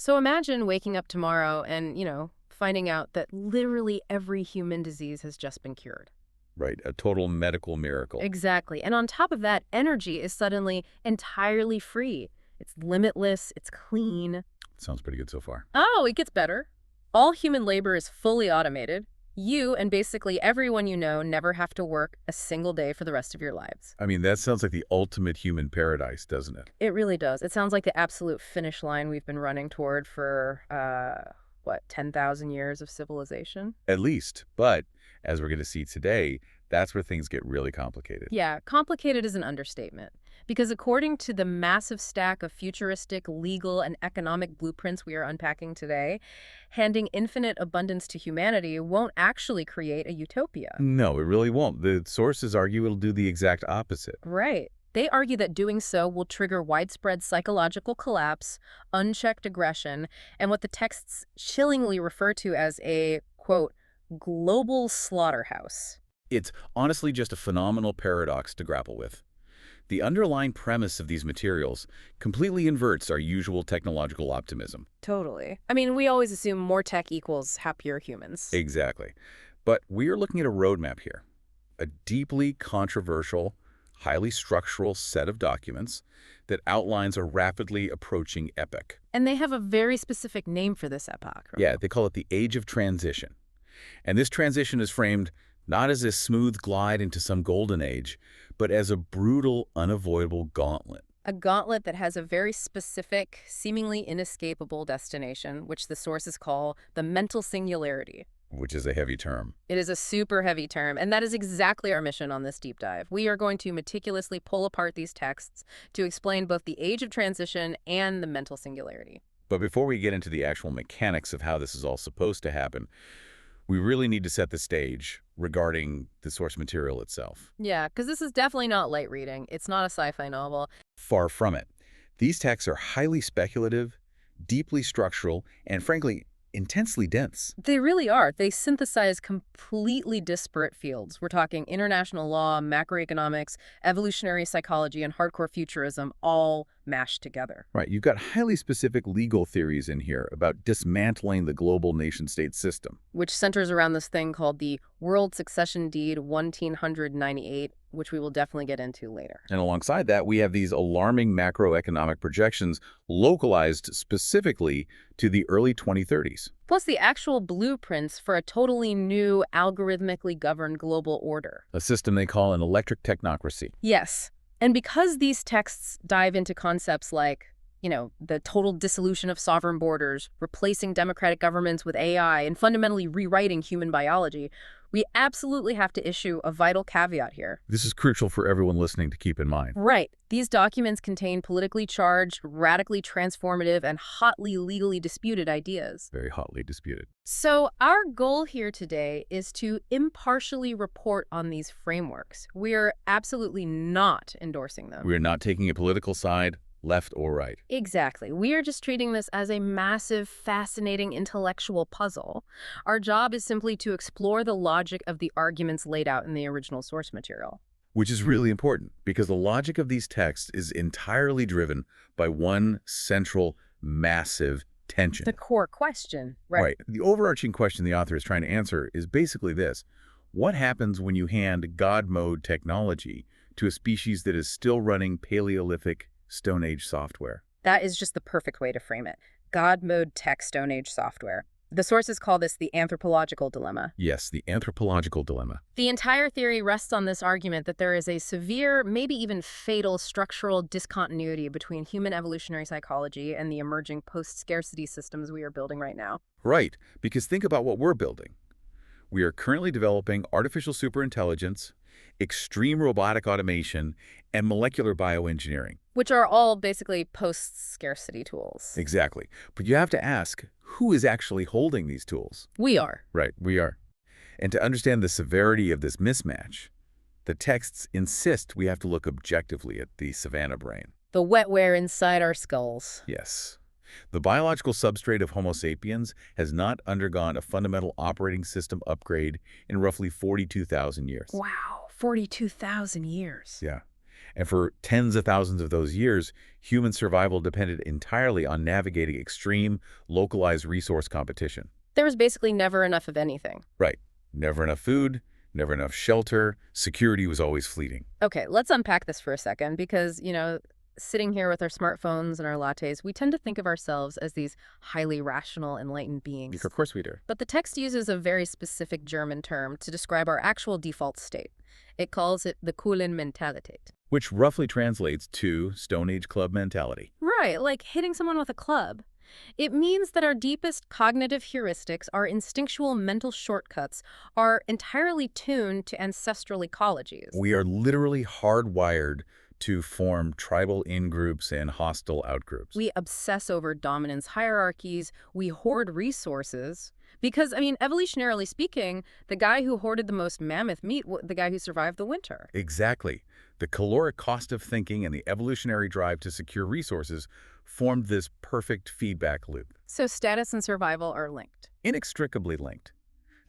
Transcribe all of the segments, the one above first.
So imagine waking up tomorrow and, finding out that literally every human disease has just been cured. Right, a total medical miracle. Exactly. And on top of that, energy is suddenly entirely free. It's limitless, it's clean. Sounds pretty good so far. Oh, it gets better. All human labor is fully automated. You and basically everyone you know never have to work a single day for the rest of your lives. I mean, that sounds like the ultimate human paradise, doesn't it? It really does. It sounds like the absolute finish line we've been running toward for, 10,000 years of civilization? At least. But, as we're going to see today, that's where things get really complicated. Yeah, complicated is an understatement. Because according to the massive stack of futuristic, legal, and economic blueprints we are unpacking today, handing infinite abundance to humanity won't actually create a utopia. No, it really won't. The sources argue it'll do the exact opposite. Right. They argue that doing so will trigger widespread psychological collapse, unchecked aggression, and what the texts chillingly refer to as a, quote, global slaughterhouse. It's honestly just a phenomenal paradox to grapple with. The underlying premise of these materials completely inverts our usual technological optimism. Totally. I mean, we always assume more tech equals happier humans. Exactly. But we are looking at a roadmap here. A deeply controversial, highly structural set of documents that outlines a rapidly approaching epoch. And they have a very specific name for this epoch. Right? Yeah, they call it the Age of Transition. And this transition is framed not as a smooth glide into some golden age, but as a brutal, unavoidable gauntlet. A gauntlet that has a very specific, seemingly inescapable destination, which the sources call the mental singularity. Which is a heavy term. It is a super heavy term, and that is exactly our mission on this deep dive. We are going to meticulously pull apart these texts to explain both the age of transition and the mental singularity. But before we get into the actual mechanics of how this is all supposed to happen, we really need to set the stage regarding the source material itself. Yeah, because this is definitely not light reading. It's not a sci-fi novel. Far from it. These texts are highly speculative, deeply structural, and frankly, intensely dense. They really are. They synthesize completely disparate fields. We're talking international law, macroeconomics, evolutionary psychology, and hardcore futurism all mashed together. Right, you've got highly specific legal theories in here about dismantling the global nation-state system. Which centers around this thing called the World Succession Deed 1998, which we will definitely get into later. And alongside that, we have these alarming macroeconomic projections localized specifically to the early 2030s. Plus the actual blueprints for a totally new, algorithmically governed global order. A system they call an electric technocracy. Yes. And because these texts dive into concepts like, the total dissolution of sovereign borders, replacing democratic governments with AI, and fundamentally rewriting human biology, we absolutely have to issue a vital caveat here. This is crucial for everyone listening to keep in mind. Right. These documents contain politically charged, radically transformative, and hotly legally disputed ideas. Very hotly disputed. So our goal here today is to impartially report on these frameworks. We're absolutely not endorsing them. We're not taking a political side, left or right. Exactly. We are just treating this as a massive, fascinating intellectual puzzle. Our job is simply to explore the logic of the arguments laid out in the original source material. Which is really important, because the logic of these texts is entirely driven by one central, massive tension. The core question, right? Right. The overarching question the author is trying to answer is basically this. What happens when you hand God mode technology to a species that is still running Paleolithic Stone Age software? That is just the perfect way to frame it. God mode tech Stone Age software. The sources call this the anthropological dilemma. Yes, the anthropological dilemma. The entire theory rests on this argument that there is a severe, maybe even fatal structural discontinuity between human evolutionary psychology and the emerging post-scarcity systems we are building right now. Right, because think about what we're building. We are currently developing artificial superintelligence, extreme robotic automation, and molecular bioengineering. Which are all basically post-scarcity tools. Exactly. But you have to ask, who is actually holding these tools? We are. Right, we are. And to understand the severity of this mismatch, the texts insist we have to look objectively at the savannah brain. The wetware inside our skulls. Yes. The biological substrate of Homo sapiens has not undergone a fundamental operating system upgrade in roughly 42,000 years. Wow, 42,000 years. Yeah. And for tens of thousands of those years, human survival depended entirely on navigating extreme, localized resource competition. There was basically never enough of anything. Right. Never enough food, never enough shelter, security was always fleeting. Okay, let's unpack this for a second because, sitting here with our smartphones and our lattes, we tend to think of ourselves as these highly rational, enlightened beings. Of course we do. But the text uses a very specific German term to describe our actual default state. It calls it the Mentalität. Which roughly translates to Stone Age club mentality. Right, like hitting someone with a club. It means that our deepest cognitive heuristics, our instinctual mental shortcuts, are entirely tuned to ancestral ecologies. We are literally hardwired to form tribal in-groups and hostile out-groups. We obsess over dominance hierarchies. We hoard resources. Because, evolutionarily speaking, the guy who hoarded the most mammoth meat, the guy who survived the winter. Exactly. The caloric cost of thinking and the evolutionary drive to secure resources formed this perfect feedback loop. So status and survival are linked. Inextricably linked.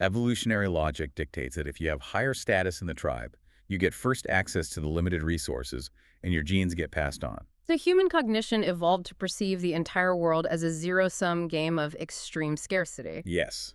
Evolutionary logic dictates that if you have higher status in the tribe, you get first access to the limited resources, and your genes get passed on. So human cognition evolved to perceive the entire world as a zero-sum game of extreme scarcity. Yes.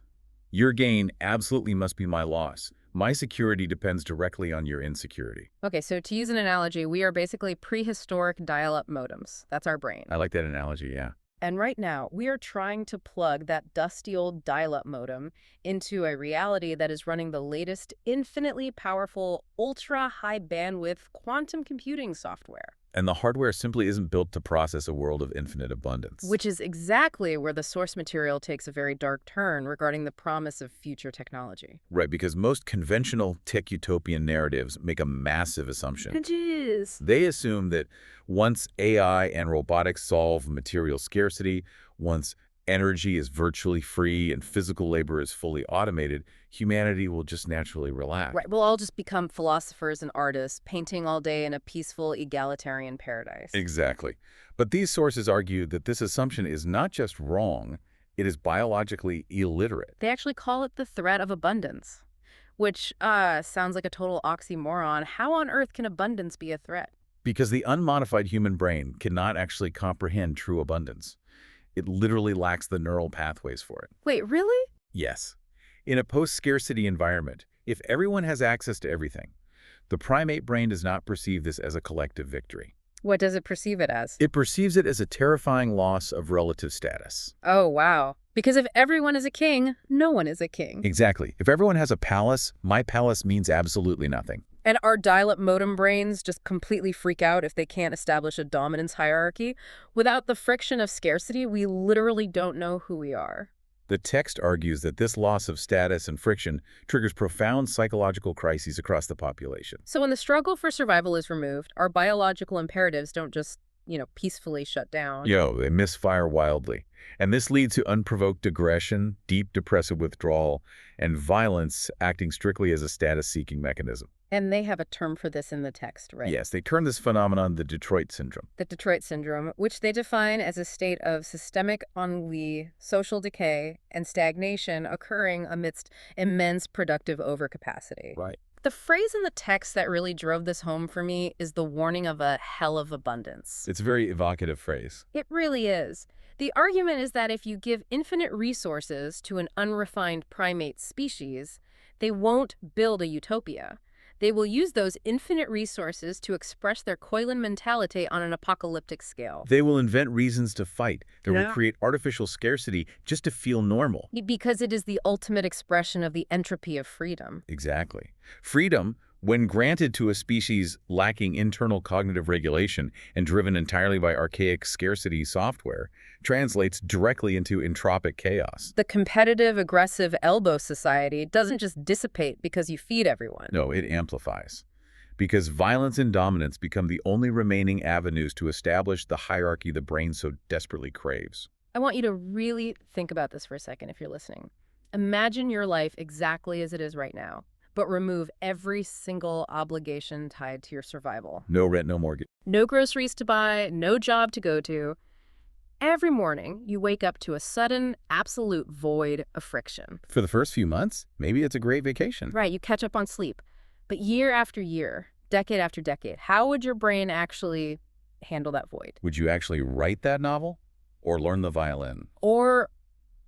Your gain absolutely must be my loss. My security depends directly on your insecurity. Okay, so to use an analogy, we are basically prehistoric dial-up modems. That's our brain. I like that analogy, yeah. And right now, we are trying to plug that dusty old dial-up modem into a reality that is running the latest, infinitely powerful, ultra-high bandwidth quantum computing software. And the hardware simply isn't built to process a world of infinite abundance. Which is exactly where the source material takes a very dark turn regarding the promise of future technology. Right, because most conventional tech utopian narratives make a massive assumption. It is. They assume that once AI and robotics solve material scarcity, once energy is virtually free and physical labor is fully automated, humanity will just naturally relax. Right, we'll all just become philosophers and artists, painting all day in a peaceful, egalitarian paradise. Exactly. But these sources argue that this assumption is not just wrong, it is biologically illiterate. They actually call it the threat of abundance, which sounds like a total oxymoron. How on earth can abundance be a threat? Because the unmodified human brain cannot actually comprehend true abundance. It literally lacks the neural pathways for it. Wait, really? Yes. In a post-scarcity environment, if everyone has access to everything, the primate brain does not perceive this as a collective victory. What does it perceive it as? It perceives it as a terrifying loss of relative status. Oh, wow. Because if everyone is a king, no one is a king. Exactly. If everyone has a palace, my palace means absolutely nothing. And our dial-up modem brains just completely freak out if they can't establish a dominance hierarchy. Without the friction of scarcity, we literally don't know who we are. The text argues that this loss of status and friction triggers profound psychological crises across the population. So when the struggle for survival is removed, our biological imperatives don't just, peacefully shut down. They misfire wildly. And this leads to unprovoked aggression, deep depressive withdrawal, and violence acting strictly as a status-seeking mechanism. And they have a term for this in the text, right? Yes, they term this phenomenon the Detroit syndrome. The Detroit syndrome, which they define as a state of systemic ennui, social decay, and stagnation occurring amidst immense productive overcapacity. Right. The phrase in the text that really drove this home for me is the warning of a hell of abundance. It's a very evocative phrase. It really is. The argument is that if you give infinite resources to an unrefined primate species, they won't build a utopia. They will use those infinite resources to express their mentality on an apocalyptic scale. They will invent reasons to fight. They will create artificial scarcity just to feel normal. Because it is the ultimate expression of the entropy of freedom. Exactly. Freedom, when granted to a species lacking internal cognitive regulation and driven entirely by archaic scarcity software, translates directly into entropic chaos. The competitive, aggressive elbow society doesn't just dissipate because you feed everyone. No, it amplifies. Because violence and dominance become the only remaining avenues to establish the hierarchy the brain so desperately craves. I want you to really think about this for a second if you're listening. Imagine your life exactly as it is right now, but remove every single obligation tied to your survival. No rent, no mortgage. No groceries to buy, no job to go to. Every morning, you wake up to a sudden, absolute void of friction. For the first few months, maybe it's a great vacation. Right, you catch up on sleep. But year after year, decade after decade. How would your brain actually handle that void? Would you actually write that novel or learn the violin? Or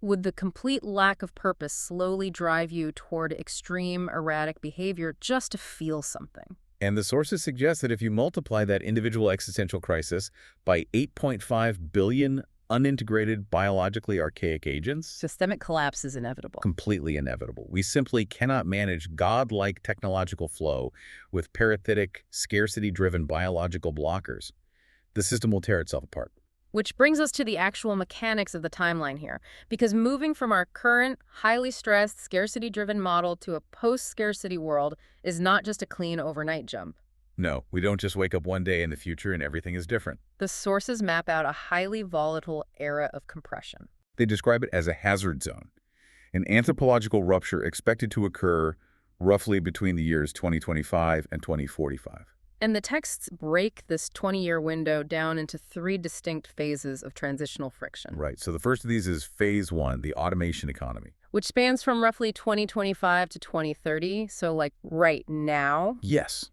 would the complete lack of purpose slowly drive you toward extreme, erratic behavior just to feel something? And the sources suggest that if you multiply that individual existential crisis by 8.5 billion unintegrated, biologically archaic agents, Systemic collapse is inevitable. completely inevitable. We simply cannot manage godlike technological flow with parasitic, scarcity-driven biological blockers. The system will tear itself apart. Which brings us to the actual mechanics of the timeline here. Because moving from our current, highly stressed, scarcity-driven model to a post-scarcity world is not just a clean overnight jump. No, we don't just wake up one day in the future and everything is different. The sources map out a highly volatile era of compression. They describe it as a hazard zone, an anthropological rupture expected to occur roughly between the years 2025 and 2045. And the texts break this 20-year window down into 3 distinct phases of transitional friction. Right, so the first of these is phase 1, the automation economy. Which spans from roughly 2025 to 2030, so like right now. Yes.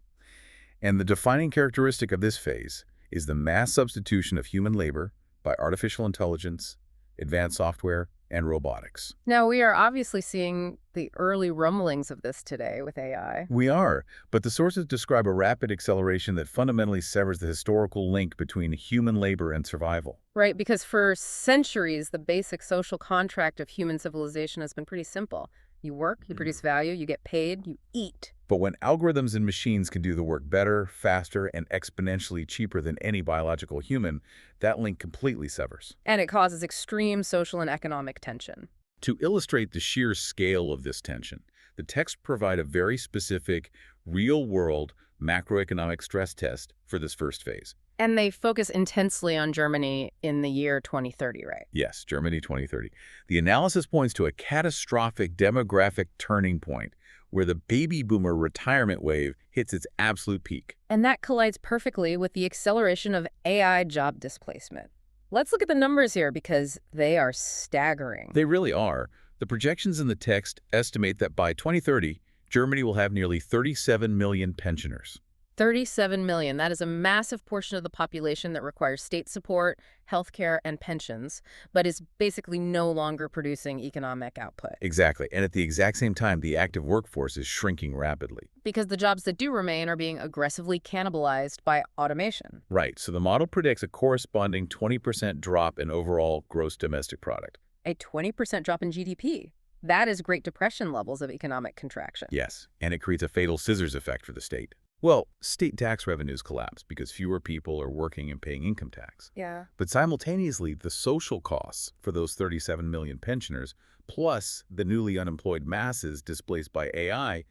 And the defining characteristic of this phase is the mass substitution of human labor by artificial intelligence, advanced software, and robotics. Now, we are obviously seeing the early rumblings of this today with AI. We are, but the sources describe a rapid acceleration that fundamentally severs the historical link between human labor and survival. Right, because for centuries, the basic social contract of human civilization has been pretty simple. You work, you produce value, you get paid, you eat. But when algorithms and machines can do the work better, faster, and exponentially cheaper than any biological human, that link completely severs. And it causes extreme social and economic tension. To illustrate the sheer scale of this tension, the texts provide a very specific, real-world macroeconomic stress test for this first phase. And they focus intensely on Germany in the year 2030, right? Yes, Germany 2030. The analysis points to a catastrophic demographic turning point where the baby boomer retirement wave hits its absolute peak. And that collides perfectly with the acceleration of AI job displacement. Let's look at the numbers here because they are staggering. They really are. The projections in the text estimate that by 2030, Germany will have nearly 37 million pensioners. 37 million. That is a massive portion of the population that requires state support, healthcare, and pensions, but is basically no longer producing economic output. Exactly. And at the exact same time, the active workforce is shrinking rapidly. Because the jobs that do remain are being aggressively cannibalized by automation. Right. So the model predicts a corresponding 20% drop in overall gross domestic product. A 20% drop in GDP. That is Great Depression levels of economic contraction. Yes. And it creates a fatal scissors effect for the state. Well, state tax revenues collapse because fewer people are working and paying income tax. Yeah. But simultaneously, the social costs for those 37 million pensioners, plus the newly unemployed masses displaced by AI,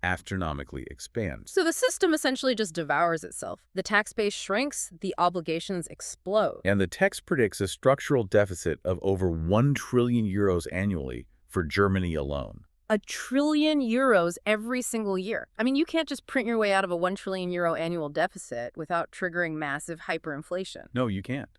astronomically expand. So the system essentially just devours itself. The tax base shrinks, the obligations explode. And the text predicts a structural deficit of over 1 trillion euros annually for Germany alone. €1 trillion every single year. I mean, you can't just print your way out of a €1 trillion annual deficit without triggering massive hyperinflation. No, you can't.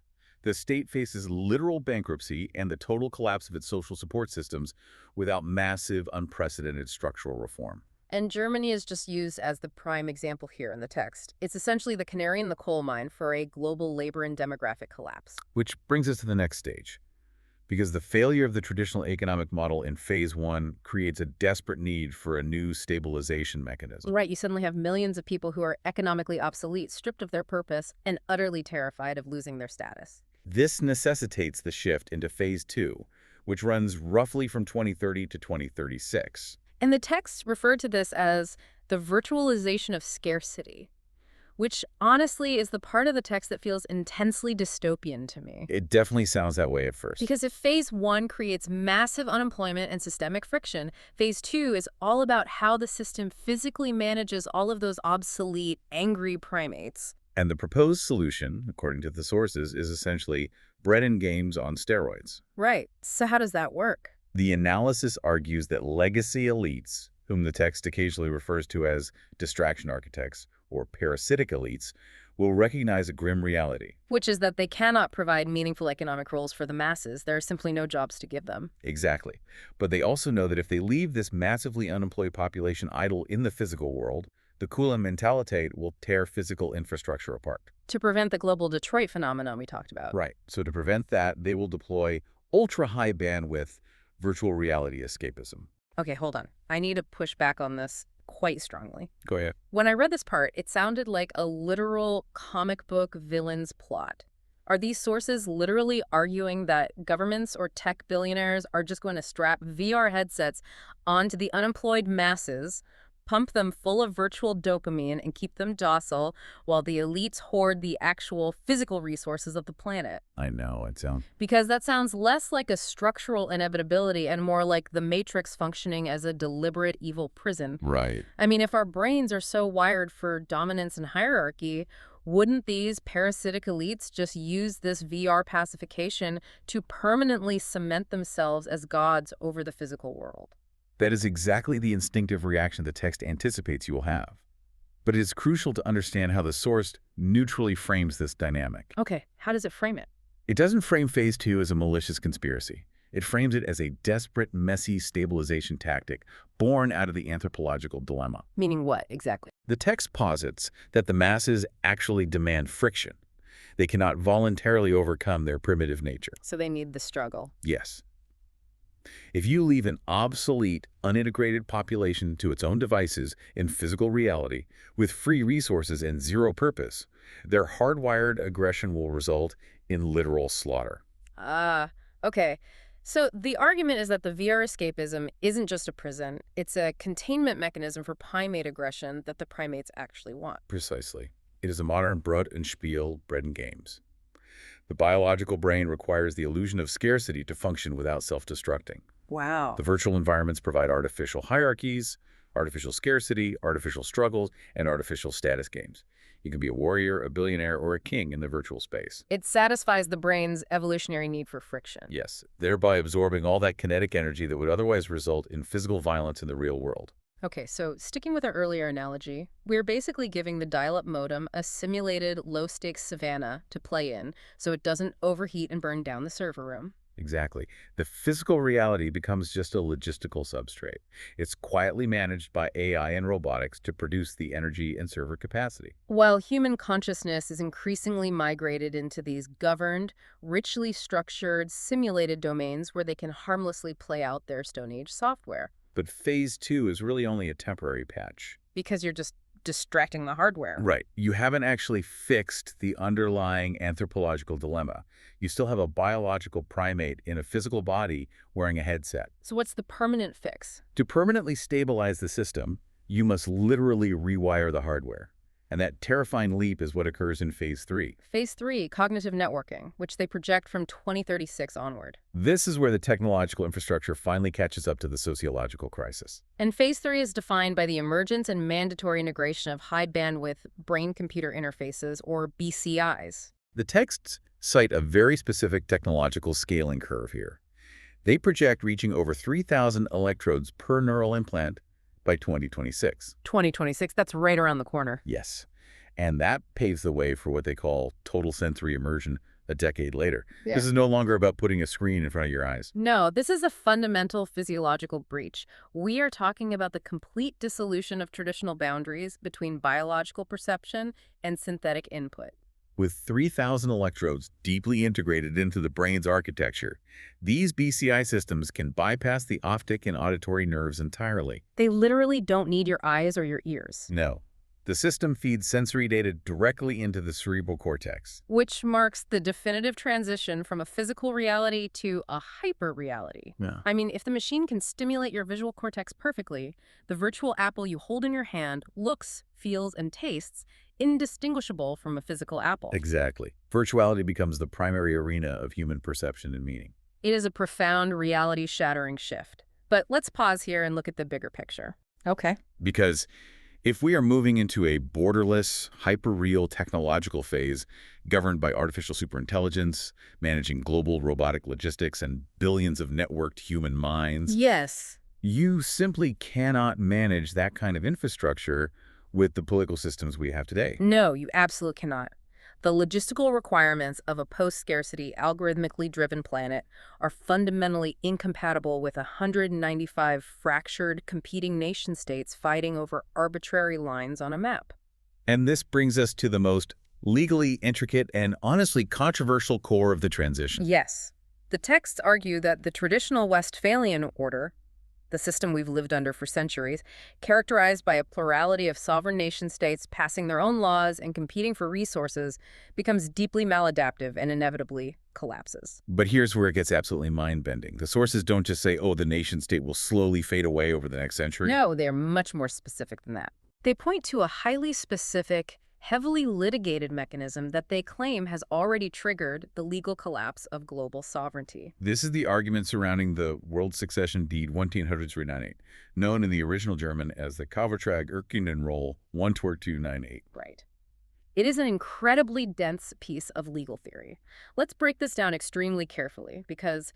The state faces literal bankruptcy and the total collapse of its social support systems without massive, unprecedented structural reform. And Germany is just used as the prime example here in the text. It's essentially the canary in the coal mine for a global labor and demographic collapse. Which brings us to the next stage. Because the failure of the traditional economic model in phase 1 creates a desperate need for a new stabilization mechanism. Right, you suddenly have millions of people who are economically obsolete, stripped of their purpose, and utterly terrified of losing their status. This necessitates the shift into phase 2, which runs roughly from 2030 to 2036. And the texts refer to this as the virtualization of scarcity, which honestly is the part of the text that feels intensely dystopian to me. It definitely sounds that way at first. Because if phase 1 creates massive unemployment and systemic friction, phase 2 is all about how the system physically manages all of those obsolete, angry primates. And the proposed solution, according to the sources, is essentially bread and games on steroids. Right. So how does that work? The analysis argues that legacy elites, whom the text occasionally refers to as distraction architects or parasitic elites, will recognize a grim reality. Which is that they cannot provide meaningful economic roles for the masses. There are simply no jobs to give them. Exactly. But they also know that if they leave this massively unemployed population idle in the physical world, The Coulomb mentality will tear physical infrastructure apart. To prevent the global Detroit phenomenon we talked about. Right. So to prevent that, they will deploy ultra-high bandwidth virtual reality escapism. Okay, hold on. I need to push back on this quite strongly. Go ahead. When I read this part, it sounded like a literal comic book villain's plot. Are these sources literally arguing that governments or tech billionaires are just going to strap VR headsets onto the unemployed masses, pump them full of virtual dopamine, and keep them docile while the elites hoard the actual physical resources of the planet? I know, it sounds... Because that sounds less like a structural inevitability and more like the Matrix functioning as a deliberate evil prison. Right. I mean, if our brains are so wired for dominance and hierarchy, wouldn't these parasitic elites just use this VR pacification to permanently cement themselves as gods over the physical world? That is exactly the instinctive reaction the text anticipates you will have. But it is crucial to understand how the source neutrally frames this dynamic. Okay, how does it frame it? It doesn't frame Phase 2 as a malicious conspiracy. It frames it as a desperate, messy stabilization tactic born out of the anthropological dilemma. Meaning what, exactly? The text posits that the masses actually demand friction. They cannot voluntarily overcome their primitive nature. So they need the struggle. Yes. If you leave an obsolete, unintegrated population to its own devices in physical reality, with free resources and zero purpose, their hardwired aggression will result in literal slaughter. Okay. So the argument is that the VR escapism isn't just a prison, it's a containment mechanism for primate aggression that the primates actually want. Precisely. It is a modern Brut and Spiel bred in games. The biological brain requires the illusion of scarcity to function without self-destructing. Wow. The virtual environments provide artificial hierarchies, artificial scarcity, artificial struggles, and artificial status games. You can be a warrior, a billionaire, or a king in the virtual space. It satisfies the brain's evolutionary need for friction. Yes, thereby absorbing all that kinetic energy that would otherwise result in physical violence in the real world. Okay, so sticking with our earlier analogy, we're basically giving the dial-up modem a simulated low-stakes savanna to play in so it doesn't overheat and burn down the server room. Exactly. The physical reality becomes just a logistical substrate. It's quietly managed by AI and robotics to produce the energy and server capacity. While human consciousness is increasingly migrated into these governed, richly structured, simulated domains where they can harmlessly play out their Stone Age software. But Phase 2 is really only a temporary patch. Because you're just distracting the hardware. Right. You haven't actually fixed the underlying anthropological dilemma. You still have a biological primate in a physical body wearing a headset. So what's the permanent fix? To permanently stabilize the system, you must literally rewire the hardware. And that terrifying leap is what occurs in Phase 3. Phase 3, cognitive networking, which they project from 2036 onward. This is where the technological infrastructure finally catches up to the sociological crisis. And Phase 3 is defined by the emergence and mandatory integration of high-bandwidth brain-computer interfaces, or BCIs. The texts cite a very specific technological scaling curve here. They project reaching over 3,000 electrodes per neural implant by 2026. 2026, that's right around the corner. Yes. And that paves the way for what they call total sensory immersion a decade later. Yeah. This is no longer about putting a screen in front of your eyes. No, this is a fundamental physiological breach. We are talking about the complete dissolution of traditional boundaries between biological perception and synthetic input. With 3,000 electrodes deeply integrated into the brain's architecture, these BCI systems can bypass the optic and auditory nerves entirely. They literally don't need your eyes or your ears. No. The system feeds sensory data directly into the cerebral cortex. Which marks the definitive transition from a physical reality to a hyper-reality. Yeah. I mean, if the machine can stimulate your visual cortex perfectly, the virtual apple you hold in your hand looks, feels, and tastes indistinguishable from a physical apple. Exactly. Virtuality becomes the primary arena of human perception and meaning. It is a profound reality-shattering shift. But let's pause here and look at the bigger picture. Okay. Because if we are moving into a borderless, hyper-real technological phase governed by artificial superintelligence, managing global robotic logistics, and billions of networked human minds, Yes. you simply cannot manage that kind of infrastructure with the political systems we have today. No, you absolutely cannot. The logistical requirements of a post-scarcity, algorithmically driven planet are fundamentally incompatible with 195 fractured, competing nation-states fighting over arbitrary lines on a map. And this brings us to the most legally intricate and honestly controversial core of the transition. Yes. The texts argue that the traditional Westphalian order, the system we've lived under for centuries, characterized by a plurality of sovereign nation-states passing their own laws and competing for resources, becomes deeply maladaptive and inevitably collapses. But here's where it gets absolutely mind-bending. The sources don't just say, oh, the nation-state will slowly fade away over the next century. No, they're much more specific than that. They point to a highly specific, heavily litigated mechanism that they claim has already triggered the legal collapse of global sovereignty. This is the argument surrounding the World Succession Deed 1998, known in the original German as the Kavertrag Erkenenroll 14298. Right. It is an incredibly dense piece of legal theory. Let's break this down extremely carefully because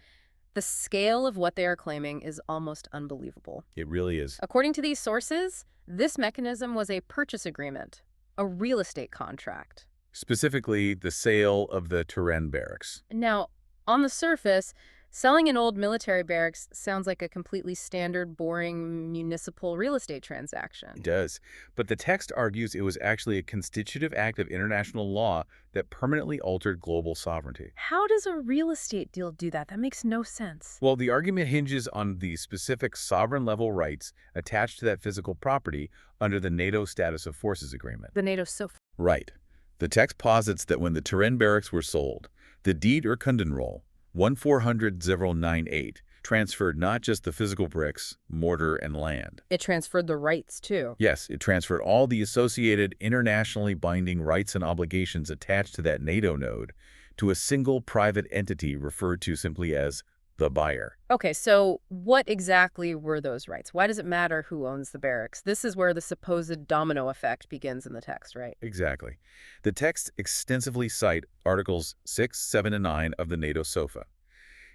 the scale of what they are claiming is almost unbelievable. It really is. According to these sources, this mechanism was a purchase agreement, a real estate contract. Specifically, the sale of the Turenne barracks. Now, on the surface, selling an old military barracks sounds like a completely standard, boring municipal real estate transaction. It does. But the text argues it was actually a constitutive act of international law that permanently altered global sovereignty. How does a real estate deal do that? That makes no sense. Well, the argument hinges on the specific sovereign-level rights attached to that physical property under the NATO Status of Forces Agreement. The NATO SOFA. Right. The text posits that when the Turenne barracks were sold, the Deed Erkenenroll 14098 transferred not just the physical bricks, mortar, and land. It transferred the rights, too. Yes, it transferred all the associated internationally binding rights and obligations attached to that NATO node to a single private entity referred to simply as the buyer. Okay, so what exactly were those rights? Why does it matter who owns the barracks? This is where the supposed domino effect begins in the text, right? Exactly. The texts extensively cite Articles 6, 7, and 9 of the NATO SOFA.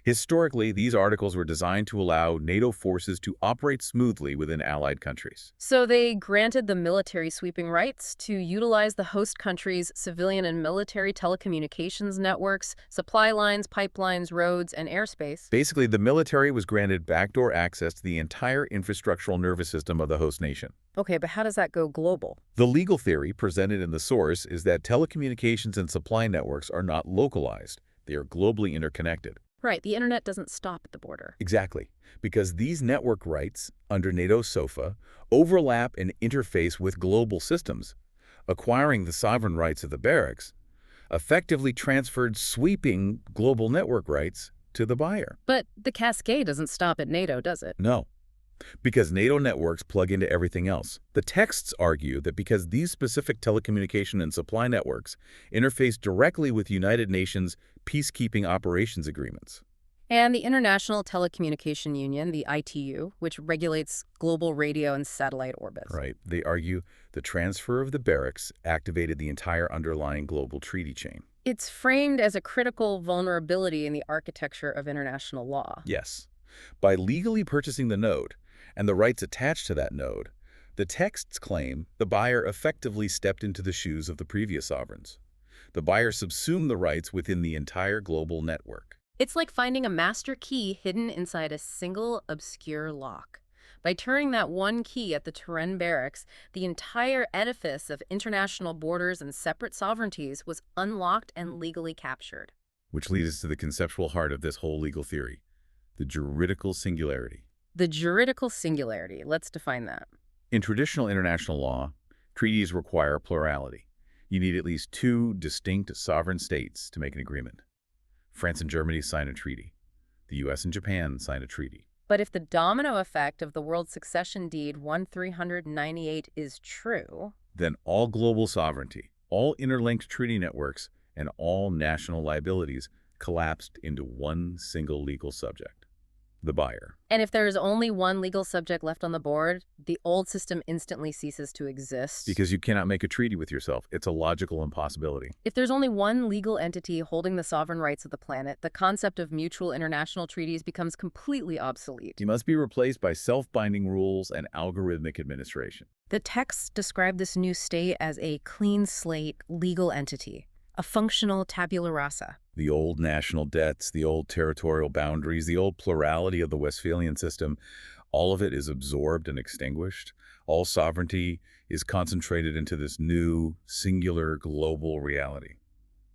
Historically, these articles were designed to allow NATO forces to operate smoothly within allied countries. So they granted the military sweeping rights to utilize the host country's civilian and military telecommunications networks, supply lines, pipelines, roads, and airspace. Basically, the military was granted backdoor access to the entire infrastructural nervous system of the host nation. Okay, but how does that go global? The legal theory presented in the source is that telecommunications and supply networks are not localized. They are globally interconnected. Right, the internet doesn't stop at the border. Exactly, because these network rights under NATO SOFA overlap and interface with global systems. Acquiring the sovereign rights of the barracks effectively transferred sweeping global network rights to the buyer. But the cascade doesn't stop at NATO, does it? No, because NATO networks plug into everything else. The texts argue that because these specific telecommunication and supply networks interface directly with United Nations peacekeeping operations agreements. And the International Telecommunication Union, the ITU, which regulates global radio and satellite orbits. Right. They argue the transfer of the barracks activated the entire underlying global treaty chain. It's framed as a critical vulnerability in the architecture of international law. Yes. By legally purchasing the node and the rights attached to that node, the texts claim the buyer effectively stepped into the shoes of the previous sovereigns. The buyer subsumed the rights within the entire global network. It's like finding a master key hidden inside a single obscure lock. By turning that one key at the Turenne barracks, the entire edifice of international borders and separate sovereignties was unlocked and legally captured. Which leads us to the conceptual heart of this whole legal theory, the juridical singularity. The juridical singularity. Let's define that. In traditional international law, treaties require plurality. You need at least two distinct sovereign states to make an agreement. France and Germany sign a treaty. The U.S. and Japan sign a treaty. But if the domino effect of the World Succession Deed 13998 is true, then all global sovereignty, all interlinked treaty networks, and all national liabilities collapsed into one single legal subject, the buyer. and if there is only one legal subject left on the board, the old system instantly ceases to exist. Because you cannot make a treaty with yourself. It's a logical impossibility. If there's only one legal entity holding the sovereign rights of the planet, the concept of mutual international treaties becomes completely obsolete. You must be replaced by self-binding rules and algorithmic administration. The texts describe this new state as a clean slate legal entity, a functional tabula rasa. The old national debts, the old territorial boundaries, the old plurality of the Westphalian system, all of it is absorbed and extinguished. All sovereignty is concentrated into this new, singular, global reality.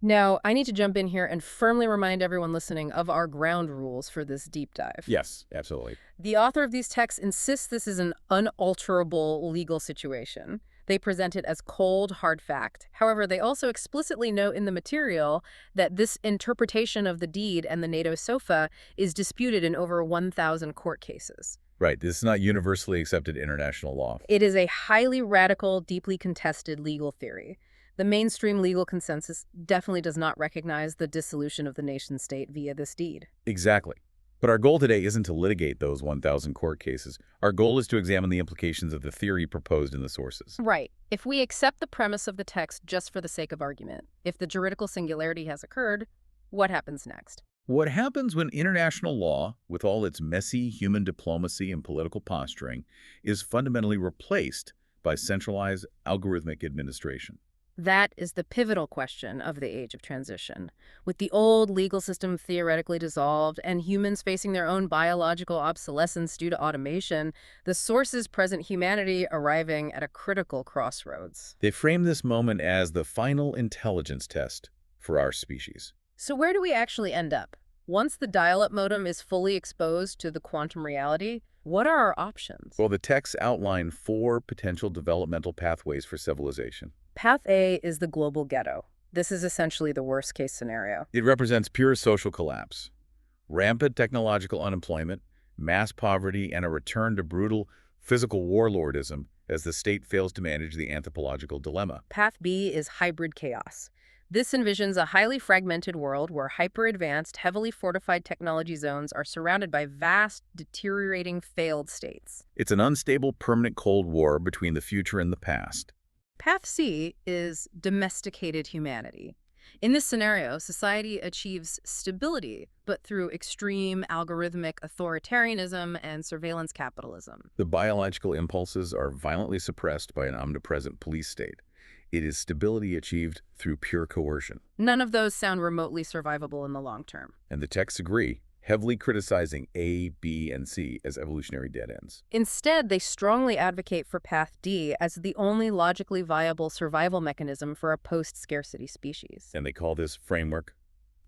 Now, I need to jump in here and firmly remind everyone listening of our ground rules for this deep dive. Yes, absolutely. The author of these texts insists this is an unalterable legal situation. They present it as cold, hard fact. However, they also explicitly note in the material that this interpretation of the deed and the NATO SOFA is disputed in over 1,000 court cases. Right, this is not universally accepted international law. It is a highly radical, deeply contested legal theory. The mainstream legal consensus definitely does not recognize the dissolution of the nation-state via this deed. Exactly. But our goal today isn't to litigate those 1,000 court cases. Our goal is to examine the implications of the theory proposed in the sources. Right. If we accept the premise of the text just for the sake of argument, if the juridical singularity has occurred, what happens next? What happens when international law, with all its messy human diplomacy and political posturing, is fundamentally replaced by centralized algorithmic administration? That is the pivotal question of the age of transition. With the old legal system theoretically dissolved and humans facing their own biological obsolescence due to automation, the sources present humanity arriving at a critical crossroads. They frame this moment as the final intelligence test for our species. So where do we actually end up? Once the dial-up modem is fully exposed to the quantum reality, what are our options? Well, the texts outline 4 potential developmental pathways for civilization. Path A is the global ghetto. This is essentially the worst-case scenario. It represents pure social collapse, rampant technological unemployment, mass poverty, and a return to brutal physical warlordism as the state fails to manage the anthropological dilemma. Path B is hybrid chaos. This envisions a highly fragmented world where hyper-advanced, heavily fortified technology zones are surrounded by vast, deteriorating failed states. It's an unstable, permanent Cold War between the future and the past. Path C is domesticated humanity. In this scenario, society achieves stability, but through extreme algorithmic authoritarianism and surveillance capitalism. The biological impulses are violently suppressed by an omnipresent police state. It is stability achieved through pure coercion. None of those sound remotely survivable in the long term. And the texts agree, heavily criticizing A, B, and C as evolutionary dead ends. Instead, they strongly advocate for Path D as the only logically viable survival mechanism for a post-scarcity species. And they call this framework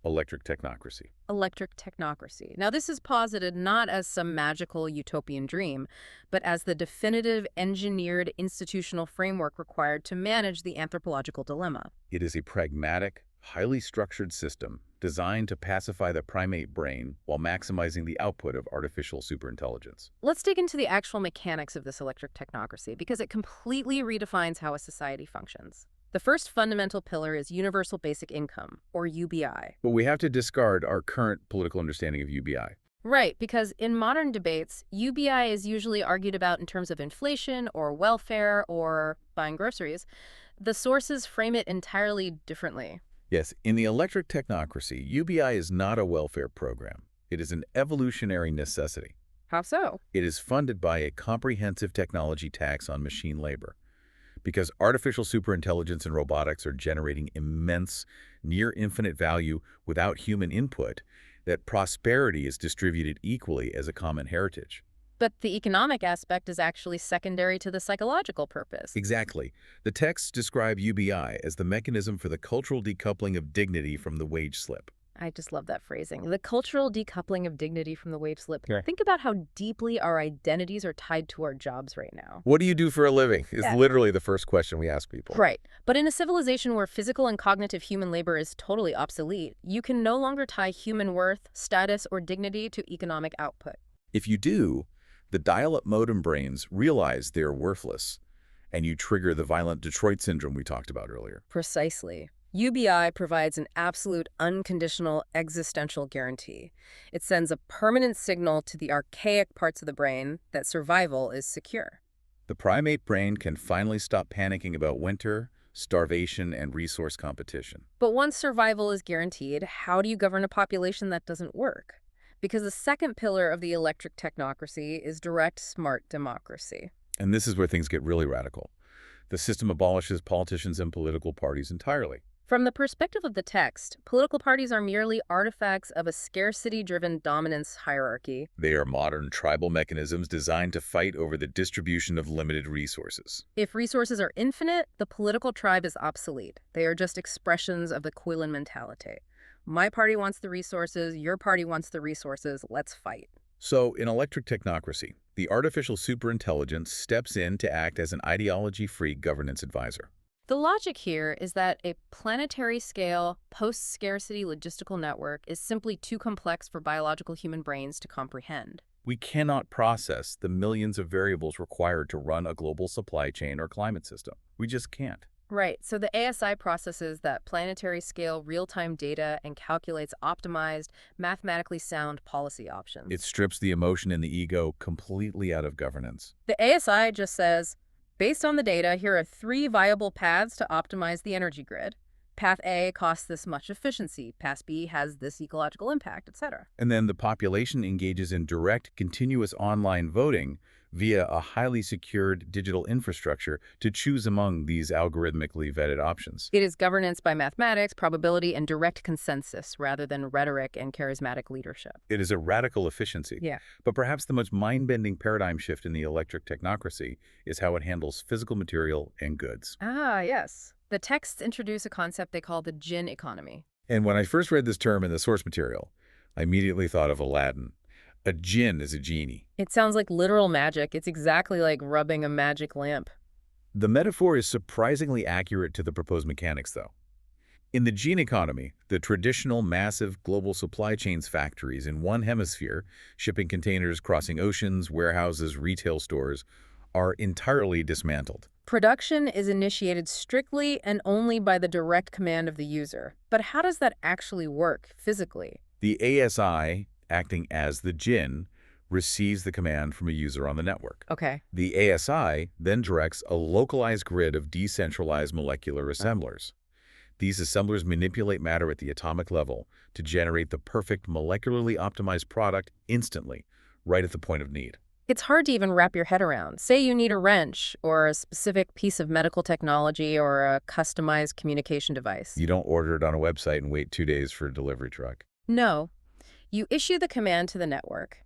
electric technocracy. Electric technocracy. Now, this is posited not as some magical utopian dream, but as the definitive engineered institutional framework required to manage the anthropological dilemma. It is a pragmatic, highly structured system designed to pacify the primate brain while maximizing the output of artificial superintelligence. Let's dig into the actual mechanics of this electric technocracy because it completely redefines how a society functions. The first fundamental pillar is universal basic income, or UBI. But we have to discard our current political understanding of UBI. Right, because in modern debates, UBI is usually argued about in terms of inflation or welfare or buying groceries. The sources frame it entirely differently. Yes, in the electric technocracy, UBI is not a welfare program. It is an evolutionary necessity. How so? It is funded by a comprehensive technology tax on machine labor. Because artificial superintelligence and robotics are generating immense, near-infinite value without human input, that prosperity is distributed equally as a common heritage. But the economic aspect is actually secondary to the psychological purpose. Exactly. The texts describe UBI as the mechanism for the cultural decoupling of dignity from the wage slip. I just love that phrasing. The cultural decoupling of dignity from the wage slip. Yeah. Think about how deeply our identities are tied to our jobs right now. What do you do for a living? Is literally the first question we ask people. Right. But in a civilization where physical and cognitive human labor is totally obsolete, you can no longer tie human worth, status, or dignity to economic output. If you do, the dial-up modem brains realize they're worthless, and you trigger the violent Detroit syndrome we talked about earlier. Precisely. UBI provides an absolute, unconditional, existential guarantee. It sends a permanent signal to the archaic parts of the brain that survival is secure. The primate brain can finally stop panicking about winter, starvation, and resource competition. But once survival is guaranteed, how do you govern a population that doesn't work? Because the second pillar of the electric technocracy is direct smart democracy. And this is where things get really radical. The system abolishes politicians and political parties entirely. From the perspective of the text, political parties are merely artifacts of a scarcity-driven dominance hierarchy. They are modern tribal mechanisms designed to fight over the distribution of limited resources. If resources are infinite, the political tribe is obsolete. They are just expressions of the Quillen mentality. My party wants the resources, your party wants the resources, let's fight. So, in electric technocracy, the artificial superintelligence steps in to act as an ideology-free governance advisor. The logic here is that a planetary-scale, post-scarcity logistical network is simply too complex for biological human brains to comprehend. We cannot process the millions of variables required to run a global supply chain or climate system. We just can't. Right, so the ASI processes that planetary-scale real-time data and calculates optimized, mathematically sound policy options. It strips the emotion and the ego completely out of governance. The ASI just says, based on the data, here are 3 viable paths to optimize the energy grid. Path A costs this much efficiency, Path B has this ecological impact, etc. And then the population engages in direct, continuous online voting via a highly secured digital infrastructure to choose among these algorithmically vetted options. It is governance by mathematics, probability, and direct consensus rather than rhetoric and charismatic leadership. It is a radical efficiency. Yeah. But perhaps the most mind-bending paradigm shift in the electric technocracy is how it handles physical material and goods. Ah, yes. The texts introduce a concept they call the gin economy. And when I first read this term in the source material, I immediately thought of Aladdin. A jinn is a genie. It sounds like literal magic. It's exactly like rubbing a magic lamp. The metaphor is surprisingly accurate to the proposed mechanics, though. In the gene economy, the traditional massive global supply chains factories in one hemisphere, shipping containers crossing oceans, warehouses, retail stores, are entirely dismantled. Production is initiated strictly and only by the direct command of the user. But how does that actually work physically? The ASI, acting as the jinn, receives the command from a user on the network. Okay. The ASI then directs a localized grid of decentralized molecular assemblers. These assemblers manipulate matter at the atomic level to generate the perfect molecularly optimized product instantly, right at the point of need. It's hard to even wrap your head around. Say you need a wrench or a specific piece of medical technology or a customized communication device. You don't order it on a website and wait 2 days for a delivery truck. No. You issue the command to the network,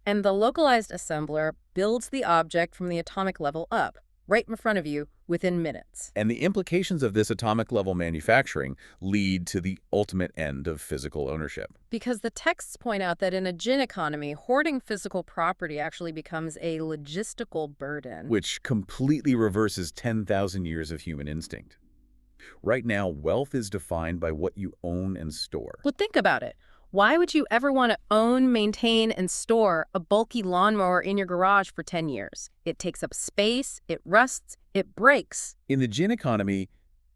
and the localized assembler builds the object from the atomic level up, right in front of you, within minutes. And the implications of this atomic-level manufacturing lead to the ultimate end of physical ownership. Because the texts point out that in a gin economy, hoarding physical property actually becomes a logistical burden. Which completely reverses 10,000 years of human instinct. Right now, wealth is defined by what you own and store. But think about it. Why would you ever want to own, maintain, and store a bulky lawnmower in your garage for 10 years? It takes up space, it rusts, it breaks. In the gin economy,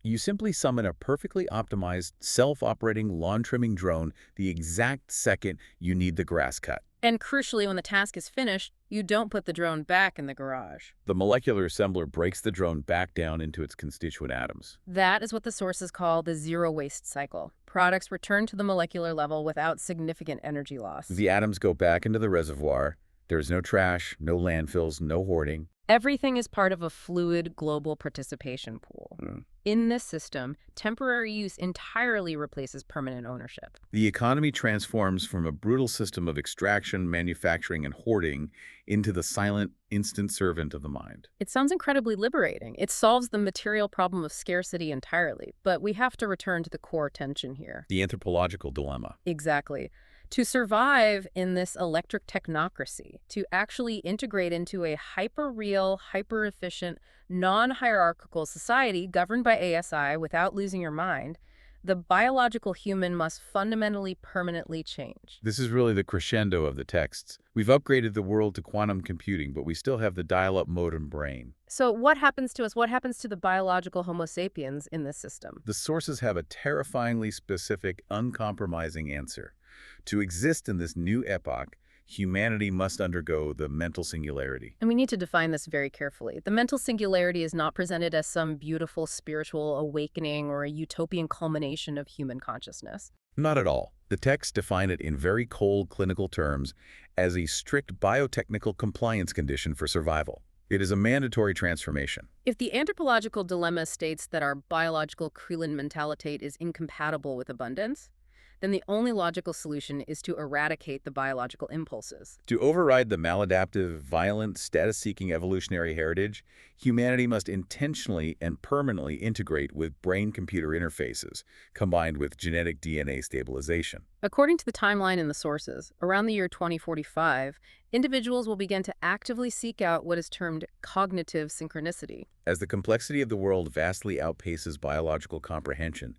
you simply summon a perfectly optimized, self-operating lawn-trimming drone the exact second you need the grass cut. And crucially, when the task is finished, you don't put the drone back in the garage. The molecular assembler breaks the drone back down into its constituent atoms. That is what the sources call the zero-waste cycle. Products return to the molecular level without significant energy loss. The atoms go back into the reservoir. There's no trash, no landfills, no hoarding. Everything is part of a fluid global participation pool. In this system, temporary use entirely replaces permanent ownership. The economy transforms from a brutal system of extraction, manufacturing, and hoarding into the silent, instant servant of the mind. It sounds incredibly liberating. It solves the material problem of scarcity entirely, but we have to return to the core tension here. The anthropological dilemma. Exactly. To survive in this electric technocracy, to actually integrate into a hyper-real, hyper-efficient, non-hierarchical society governed by ASI without losing your mind, the biological human must fundamentally, permanently change. This is really the crescendo of the texts. We've upgraded the world to quantum computing, but we still have the dial-up modem brain. So what happens to us? What happens to the biological Homo sapiens in this system? The sources have a terrifyingly specific, uncompromising answer. To exist in this new epoch, humanity must undergo the mental singularity. And we need to define this very carefully. The mental singularity is not presented as some beautiful spiritual awakening or a utopian culmination of human consciousness. Not at all. The texts define it in very cold clinical terms as a strict biotechnical compliance condition for survival. It is a mandatory transformation. If the anthropological dilemma states that our biological Krelin mentalitate is incompatible with abundance, then the only logical solution is to eradicate the biological impulses. To override the maladaptive, violent, status-seeking evolutionary heritage, humanity must intentionally and permanently integrate with brain-computer interfaces, combined with genetic DNA stabilization. According to the timeline in the sources, around the year 2045, individuals will begin to actively seek out what is termed cognitive synchronicity. As the complexity of the world vastly outpaces biological comprehension,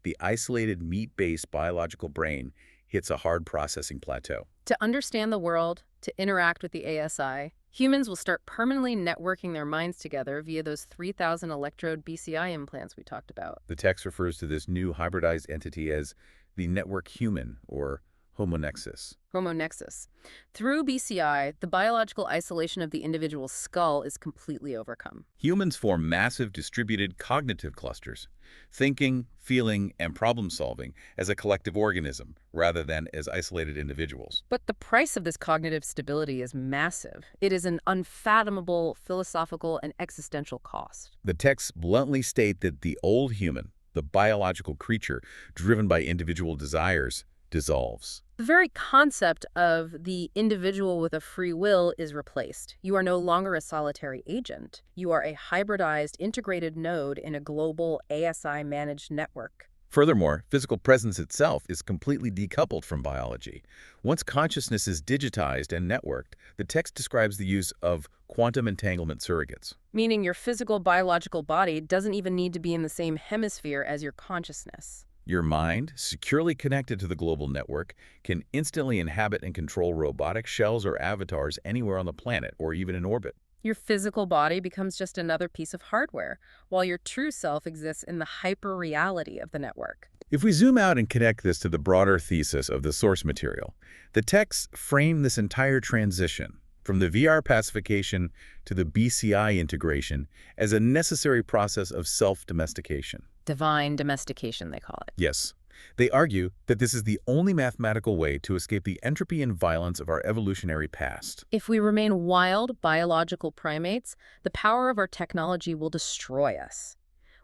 the isolated meat-based biological brain hits a hard processing plateau. To understand the world, to interact with the ASI, humans will start permanently networking their minds together via those 3,000 electrode BCI implants we talked about. The text refers to this new hybridized entity as the network human, or Homo nexus. Homo nexus. Through BCI, the biological isolation of the individual's skull is completely overcome. Humans form massive distributed cognitive clusters, thinking, feeling, and problem-solving as a collective organism rather than as isolated individuals. But the price of this cognitive stability is massive. It is an unfathomable philosophical and existential cost. The texts bluntly state that the old human, the biological creature driven by individual desires, dissolves. The very concept of the individual with a free will is replaced. You are no longer a solitary agent. You are a hybridized, integrated node in a global ASI-managed network. Furthermore, physical presence itself is completely decoupled from biology. Once consciousness is digitized and networked, the text describes the use of quantum entanglement surrogates. Meaning your physical biological body doesn't even need to be in the same hemisphere as your consciousness. Your mind, securely connected to the global network, can instantly inhabit and control robotic shells or avatars anywhere on the planet or even in orbit. Your physical body becomes just another piece of hardware, while your true self exists in the hyper-reality of the network. If we zoom out and connect this to the broader thesis of the source material, the texts frame this entire transition, from the VR pacification to the BCI integration, as a necessary process of self-domestication. Divine domestication, they call it. Yes. They argue that this is the only mathematical way to escape the entropy and violence of our evolutionary past. If we remain wild biological primates, the power of our technology will destroy us.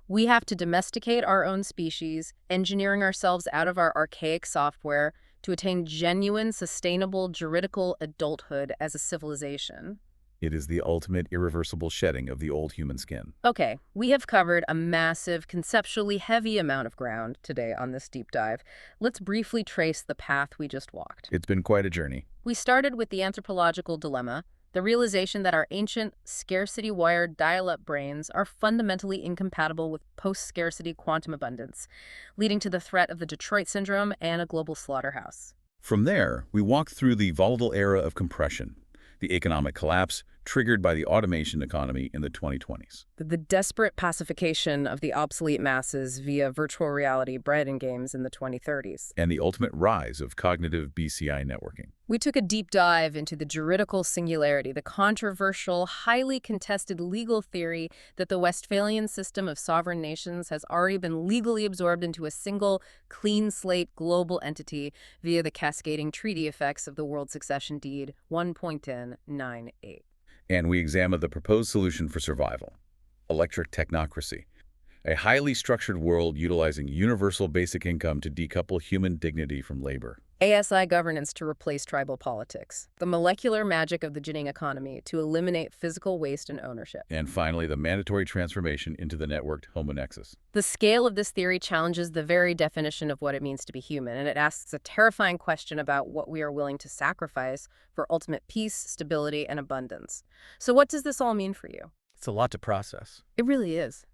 We have to domesticate our own species, engineering ourselves out of our archaic software to attain genuine, sustainable, juridical adulthood as a civilization. It is the ultimate irreversible shedding of the old human skin. Okay, we have covered a massive, conceptually heavy amount of ground today on this deep dive. Let's briefly trace the path we just walked. It's been quite a journey. We started with the anthropological dilemma, the realization that our ancient, scarcity-wired dial-up brains are fundamentally incompatible with post-scarcity quantum abundance, leading to the threat of the Detroit syndrome and a global slaughterhouse. From there, we walked through the volatile era of compression, the economic collapse triggered by the automation economy in the 2020s. The desperate pacification of the obsolete masses via virtual reality bread and games in the 2030s. And the ultimate rise of cognitive BCI networking. We took a deep dive into the juridical singularity, the controversial, highly contested legal theory that the Westphalian system of sovereign nations has already been legally absorbed into a single, clean slate global entity via the cascading treaty effects of the World Succession Deed 1.1098. And we examined the proposed solution for survival, electric technocracy, a highly structured world utilizing universal basic income to decouple human dignity from labor. ASI governance to replace tribal politics, the molecular magic of the ginning economy to eliminate physical waste and ownership. And finally, the mandatory transformation into the networked Homo nexus. The scale of this theory challenges the very definition of what it means to be human, and it asks a terrifying question about what we are willing to sacrifice for ultimate peace, stability, and abundance. So what does this all mean for you? It's a lot to process. It really is.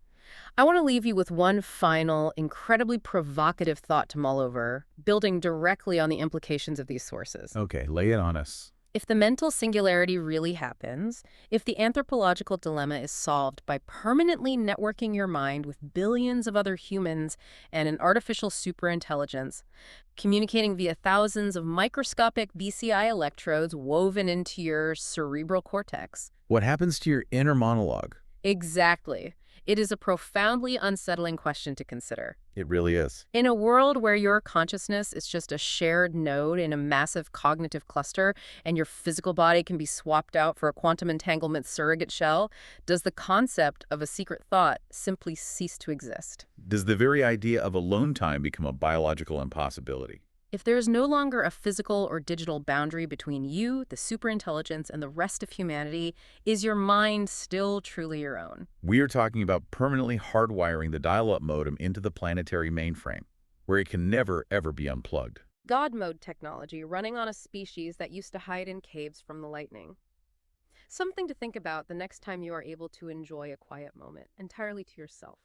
I want to leave you with one final, incredibly provocative thought to mull over, building directly on the implications of these sources. Okay, lay it on us. If the mental singularity really happens, if the anthropological dilemma is solved by permanently networking your mind with billions of other humans and an artificial superintelligence, communicating via thousands of microscopic BCI electrodes woven into your cerebral cortex. What happens to your inner monologue? Exactly. It is a profoundly unsettling question to consider. It really is. In a world where your consciousness is just a shared node in a massive cognitive cluster and your physical body can be swapped out for a quantum entanglement surrogate shell, does the concept of a secret thought simply cease to exist? Does the very idea of alone time become a biological impossibility? If there is no longer a physical or digital boundary between you, the superintelligence, and the rest of humanity, is your mind still truly your own? We are talking about permanently hardwiring the dial-up modem into the planetary mainframe, where it can never, ever be unplugged. God mode technology running on a species that used to hide in caves from the lightning. Something to think about the next time you are able to enjoy a quiet moment entirely to yourself.